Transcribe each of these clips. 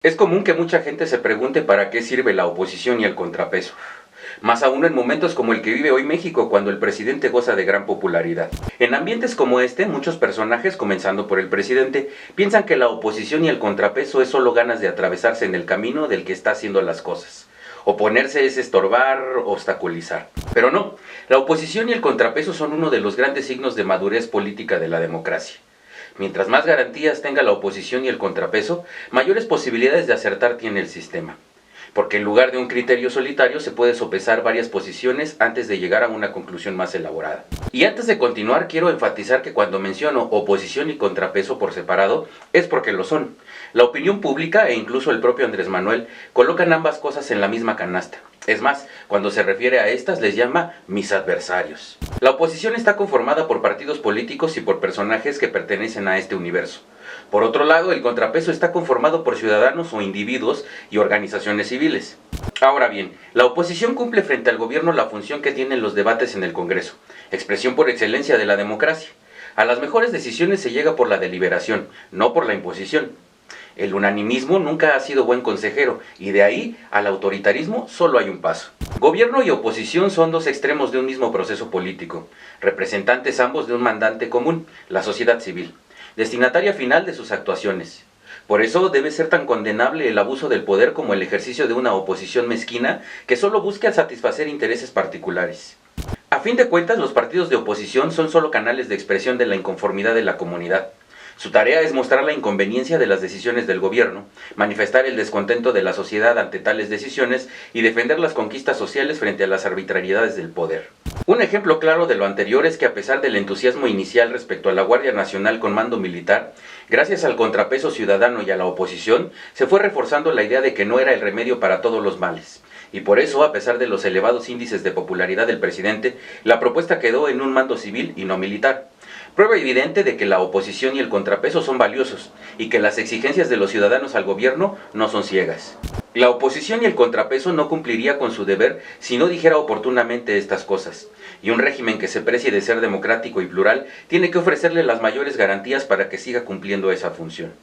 Es común que mucha gente se pregunte para qué sirve la oposición y el contrapeso. Más aún en momentos como el que vive hoy México, cuando el presidente goza de gran popularidad. En ambientes como este, muchos personajes, comenzando por el presidente, piensan que la oposición y el contrapeso es solo ganas de atravesarse en el camino del que está haciendo las cosas. Oponerse es estorbar, obstaculizar. Pero no, la oposición y el contrapeso son uno de los grandes signos de madurez política de la democracia. Mientras más garantías tenga la oposición y el contrapeso, mayores posibilidades de acertar tiene el sistema. Porque en lugar de un criterio solitario se puede sopesar varias posiciones antes de llegar a una conclusión más elaborada. Y antes de continuar, quiero enfatizar que cuando menciono oposición y contrapeso por separado, es porque lo son. La opinión pública e incluso el propio Andrés Manuel colocan ambas cosas en la misma canasta. Es más, cuando se refiere a estas les llama mis adversarios. La oposición está conformada por partidos políticos y por personajes que pertenecen a este universo. Por otro lado, el contrapeso está conformado por ciudadanos o individuos y organizaciones civiles. Ahora bien, la oposición cumple frente al gobierno la función que tienen los debates en el Congreso, expresión por excelencia de la democracia. A las mejores decisiones se llega por la deliberación, no por la imposición. El unanimismo nunca ha sido buen consejero, y de ahí al autoritarismo solo hay un paso. Gobierno y oposición son dos extremos de un mismo proceso político, representantes ambos de un mandante común, la sociedad civil, destinataria final de sus actuaciones. Por eso debe ser tan condenable el abuso del poder como el ejercicio de una oposición mezquina que solo busca satisfacer intereses particulares. A fin de cuentas, los partidos de oposición son solo canales de expresión de la inconformidad de la comunidad. Su tarea es mostrar la inconveniencia de las decisiones del gobierno, manifestar el descontento de la sociedad ante tales decisiones y defender las conquistas sociales frente a las arbitrariedades del poder. Un ejemplo claro de lo anterior es que a pesar del entusiasmo inicial respecto a la Guardia Nacional con mando militar, gracias al contrapeso ciudadano y a la oposición, se fue reforzando la idea de que no era el remedio para todos los males. Y por eso, a pesar de los elevados índices de popularidad del presidente, la propuesta quedó en un mando civil y no militar. Prueba evidente de que la oposición y el contrapeso son valiosos y que las exigencias de los ciudadanos al gobierno no son ciegas. La oposición y el contrapeso no cumpliría con su deber si no dijera oportunamente estas cosas, y un régimen que se precie de ser democrático y plural tiene que ofrecerle las mayores garantías para que siga cumpliendo esa función.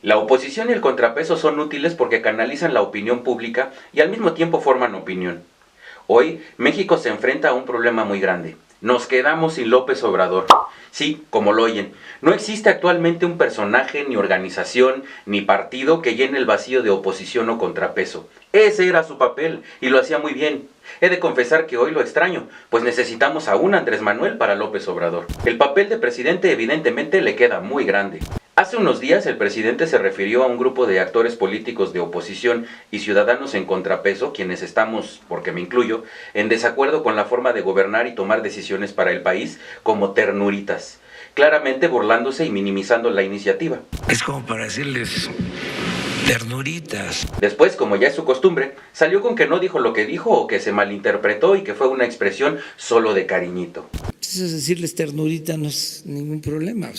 La oposición y el contrapeso son útiles porque canalizan la opinión pública y al mismo tiempo forman opinión. Hoy, México se enfrenta a un problema muy grande. Nos quedamos sin López Obrador. Sí, como lo oyen, no existe actualmente un personaje, ni organización, ni partido que llene el vacío de oposición o contrapeso. Ese era su papel, y lo hacía muy bien. He de confesar que hoy lo extraño, pues necesitamos a un Andrés Manuel para López Obrador. El papel de presidente evidentemente le queda muy grande. Hace unos días el presidente se refirió a un grupo de actores políticos de oposición y ciudadanos en contrapeso, quienes estamos, porque me incluyo, en desacuerdo con la forma de gobernar y tomar decisiones para el país, como ternuritas, claramente burlándose y minimizando la iniciativa. Es como para decirles ternuritas. Después, como ya es su costumbre, salió con que no dijo lo que dijo o que se malinterpretó y que fue una expresión solo de cariñito. Entonces decirles ternurita no es ningún problema,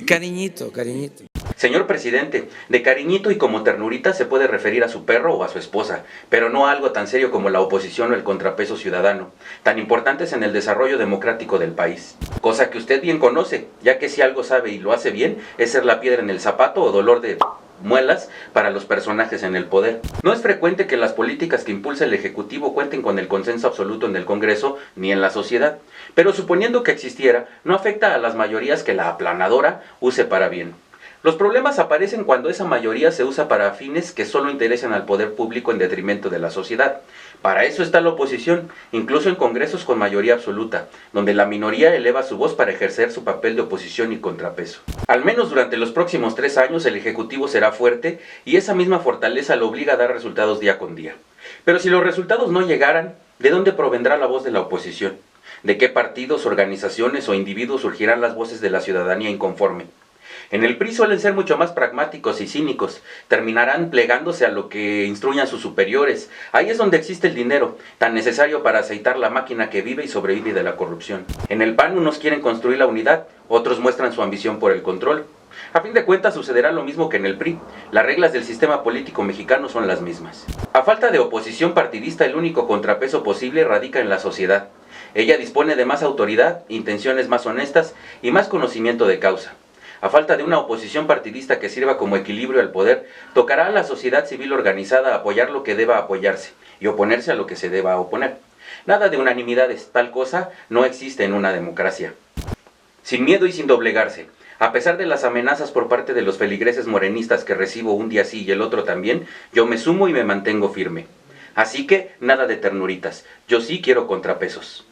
cariñito. Señor presidente, de cariñito y como ternurita se puede referir a su perro o a su esposa, pero no a algo tan serio como la oposición o el contrapeso ciudadano, tan importantes en el desarrollo democrático del país. Cosa que usted bien conoce, ya que si algo sabe y lo hace bien, es ser la piedra en el zapato o dolor de muelas para los personajes en el poder. No es frecuente que las políticas que impulsa el Ejecutivo cuenten con el consenso absoluto en el Congreso ni en la sociedad, pero suponiendo que existiera, no afecta a las mayorías que la aplanadora use para bien. Los problemas aparecen cuando esa mayoría se usa para fines que solo interesan al poder público en detrimento de la sociedad. Para eso está la oposición, incluso en congresos con mayoría absoluta, donde la minoría eleva su voz para ejercer su papel de oposición y contrapeso. Al menos durante los próximos 3 años el Ejecutivo será fuerte y esa misma fortaleza lo obliga a dar resultados día con día. Pero si los resultados no llegaran, ¿de dónde provendrá la voz de la oposición? ¿De qué partidos, organizaciones o individuos surgirán las voces de la ciudadanía inconforme? En el PRI suelen ser mucho más pragmáticos y cínicos, terminarán plegándose a lo que instruyan sus superiores. Ahí es donde existe el dinero, tan necesario para aceitar la máquina que vive y sobrevive de la corrupción. En el PAN unos quieren construir la unidad, otros muestran su ambición por el control. A fin de cuentas sucederá lo mismo que en el PRI, las reglas del sistema político mexicano son las mismas. A falta de oposición partidista, el único contrapeso posible radica en la sociedad. Ella dispone de más autoridad, intenciones más honestas y más conocimiento de causa. A falta de una oposición partidista que sirva como equilibrio al poder, tocará a la sociedad civil organizada apoyar lo que deba apoyarse y oponerse a lo que se deba oponer. Nada de unanimidades, tal cosa no existe en una democracia. Sin miedo y sin doblegarse, a pesar de las amenazas por parte de los feligreses morenistas que recibo un día sí y el otro también, yo me sumo y me mantengo firme. Así que, nada de ternuritas, yo sí quiero contrapesos.